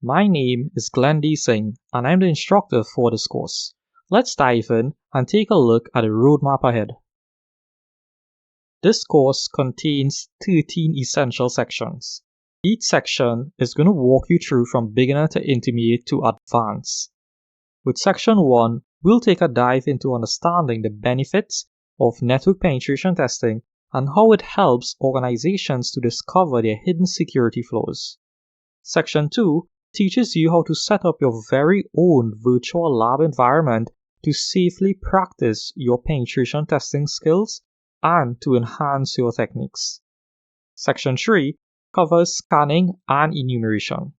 My name is Glenn D. Singh and I'm the instructor for this course. Let's dive in and take a look at the roadmap ahead. This course contains 13 essential sections. Each section is going to walk you through from beginner to intermediate to advanced. With section 1, we'll take a dive into understanding the benefits of network penetration testing and how it helps organizations to discover their hidden security flaws. Section 2 teaches you how to set up your very own virtual lab environment to safely practice your penetration testing skills and to enhance your techniques. Section 3 covers scanning and enumeration.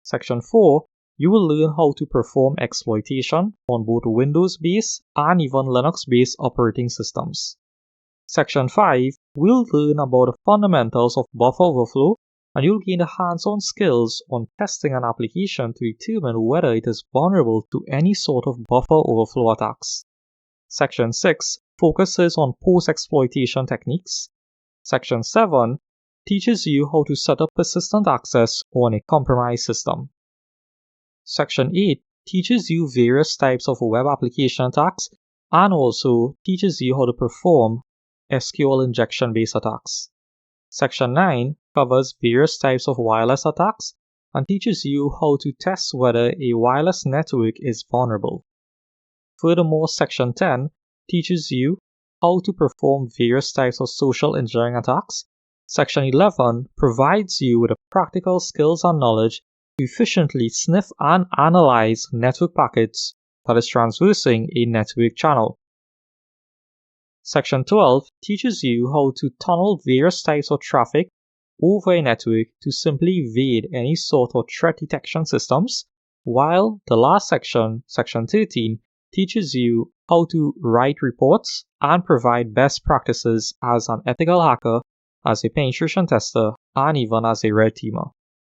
Section 4, you will learn how to perform exploitation on both Windows-based and even Linux-based operating systems. Section 5, we'll learn about the fundamentals of buffer overflow, and you'll gain the hands-on skills on testing an application to determine whether it is vulnerable to any sort of buffer overflow attacks. Section 6 focuses on post-exploitation techniques. Section 7 teaches you how to set up persistent access on a compromised system. Section 8 teaches you various types of web application attacks and also teaches you how to perform SQL injection-based attacks. Section 9 covers various types of wireless attacks and teaches you how to test whether a wireless network is vulnerable. Furthermore, Section 10 teaches you how to perform various types of social engineering attacks. Section 11 provides you with the practical skills and knowledge to efficiently sniff and analyze network packets that is traversing a network channel. Section 12 teaches you how to tunnel various types of traffic over a network to simply evade any sort of threat detection systems, while the last section, Section 13, teaches you how to write reports and provide best practices as an ethical hacker, as a penetration tester, and even as a red teamer.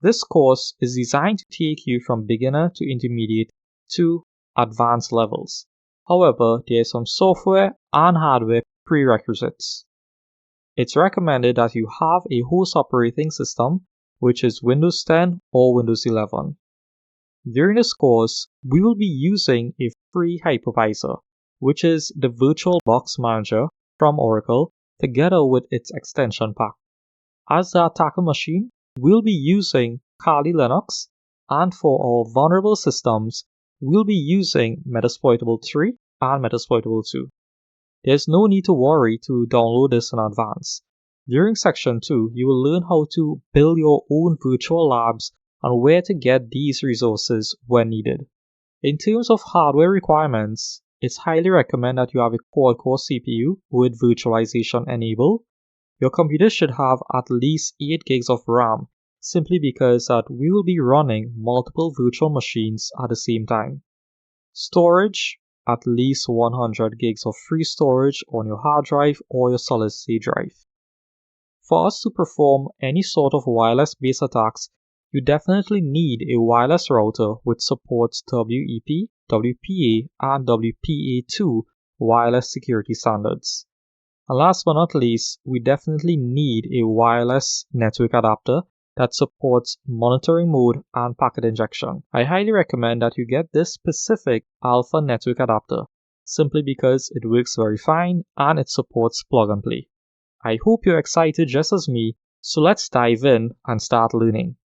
This course is designed to take you from beginner to intermediate to advanced levels. However, there are some software and hardware prerequisites. It's recommended that you have a host operating system, which is Windows 10 or Windows 11. During this course, we will be using a free hypervisor, which is the VirtualBox Manager from Oracle, together with its extension pack. As the attacker machine, we'll be using Kali Linux, and for our vulnerable systems, we'll be using Metasploitable 3 and Metasploitable 2. There's no need to worry to download this in advance. During Section 2, you will learn how to build your own virtual labs and where to get these resources when needed. In terms of hardware requirements, it's highly recommended that you have a quad-core CPU with virtualization enabled. Your computer should have at least 8 gigs of RAM, simply because that we will be running multiple virtual machines at the same time. Storage, at least 100 gigs of free storage on your hard drive or your solid-state drive. For us to perform any sort of wireless-based attacks, you definitely need a wireless router which supports WEP, WPA, and WPA2 wireless security standards. And last but not least, we definitely need a wireless network adapter that supports monitoring mode and packet injection. I highly recommend that you get this specific alpha network adapter, simply because it works very fine and it supports plug and play. I hope you're excited just as me, so let's dive in and start learning.